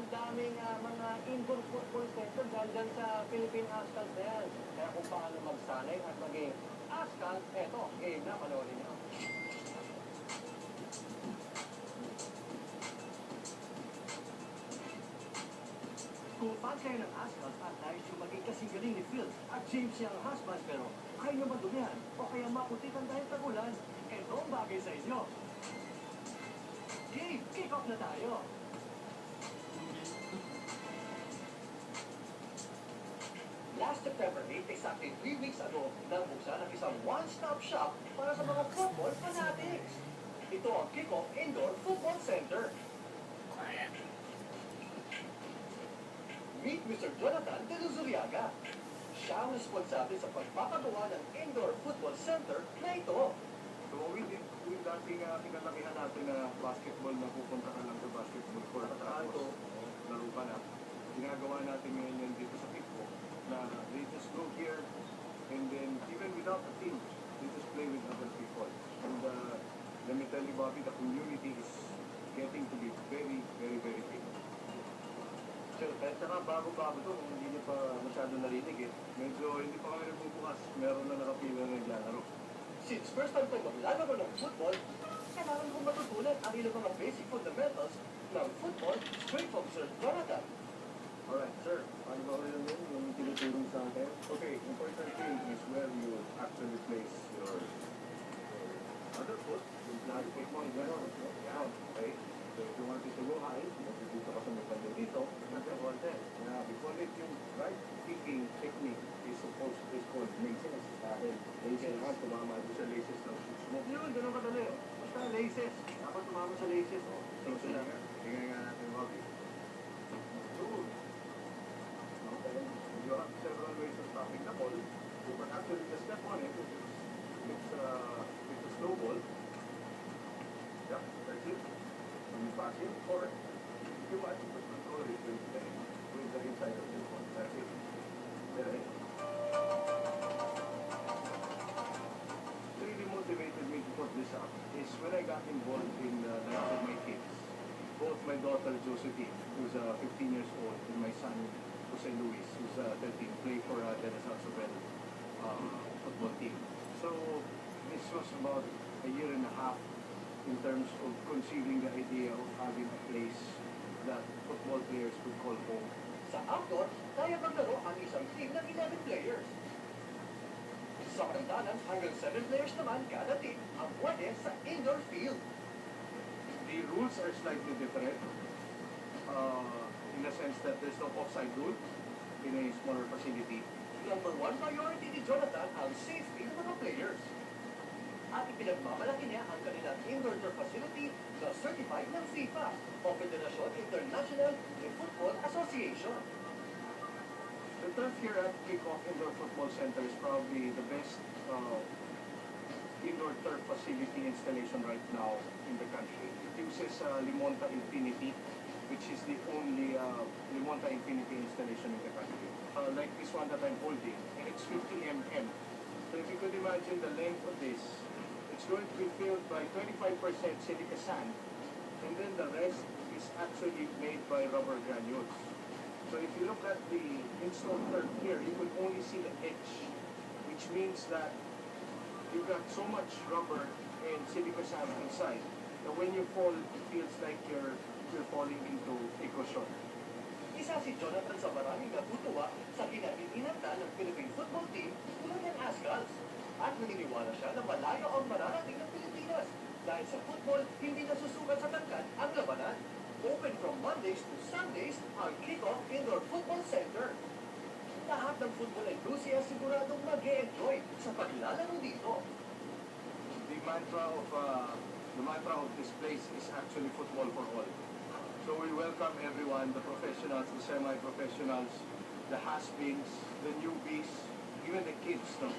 daming mga indoor football center dyan sa Philippine Asphalt na yan. Kaya kung paano magsanay at maging asphalt, eto, game na, panoorin nyo. Kung fan kayo ng asphalt at nais yung maging kasing galing ni Fields at James yung husband pero ayaw nyo madumihan o kaya maputikan dahil tagulan, eto ang bagay sa inyo. Game, kick off na tayo. Last September 8, exactly 3 weeks ago, nabuksan ang isang one-stop shop para sa mga football fanatics. Ito ang Kickoff Indoor Football Center. Meet Mr. Jonathan de Luzuriaga. Siya ang responsable sa pagpapagawa ng Indoor Football Center na ito. So with dating kinalakihan natin na basketball na pupunta ka lang sa basketball court tapos laro ka na, ginagawa natin ngayon yan dito sa Kickoff na they just go here and then even without a team, they just play with other people. And let me tell you, Bobby, the community is getting to be very, very, very big. Sure, at saka bago-bago to, kung hindi nyo pa masyado narinig Medyo hindi pa kami nagbubukas, meron na nakapila na naglalaro. Since first time ko maglalaro ng football, kailangan kong matutunan ang ilang mga basic fundamentals ng football straight from Sir Jonathan. Alright, sir, paano ba ulit yun yung tinutulong sa akin? Okay, important thing is where you actually place your other foot. Yung lagi pick mo, gano'n. Yan, okay? So if you want it to go high, dito ka sa may banda dito, nagkakonte. Yeah, before it, yung right kicking technique is called laces. Laces, tumama doon sa laces ng shoes mo. Yun, ganun kadali. Basta laces. Dapat tumama sa laces. So, sila nga. Tingnan nga natin, Bobby. Good. Okay. You have several ways of stopping the ball. You can actually just step on it. It's a slow ball. Yeah, that's it. When you pass it, correct. If you want, you can control it with the inside of the ball. That's it. There. What really motivated me to put this up is when I got involved in the life of my kids. Both my daughter Josephine, who's 15 years old, and my son Jose Luis, who's 13, play for the San Sobel football team. So this was about a year and a half in terms of conceiving the idea of having a place that football players could call home. Sa outdoor, kaya maglaro ang isang team ng 11 players. Sa karandanan, hanggang 7 players naman kada team ang pwede sa indoor field. The rules are slightly different in the sense that there's no offside rule in a smaller facility. Number one priority ni Jonathan ang safety ng mga players. At ipinagmamalaki niya ang kanilang indoor turf facility na certified ng FIFA o Federasyon International de Football Association. The turf here at Kickoff Indoor Football Center is probably the best indoor turf facility installation right now in the country. It uses Limonta Infinity, which is the only Limonta Infinity installation in the country. Like this one that I'm holding, and it's 50 mm. So if you could imagine the length of this, it's going to be filled by 25% silica sand, and then the rest is actually made by rubber granules. So if you look at the installed turf here, you will only see the edge, which means that you've got so much rubber and silica sand inside that when you fall, it feels like you're falling into a cushion. Isa si Jonathan sa maraming natutuwa sa kinaiinatan ng Philippine football team tulad ng Ascals. At naniniwala siya na malayo ang mararating ng Pilipinas dahil sa football, hindi nasusukat sa tangkad ang labanan. Open from Mondays to Sundays ang Kickoff Indoor Football Center. Lahat ng football enthusiast siguradong mag-e-enjoy sa paglalaro dito. The mantra of this place is actually football for all. So we welcome everyone, the professionals, the semi-professionals, the has-beens, the newbies, even the kids. No?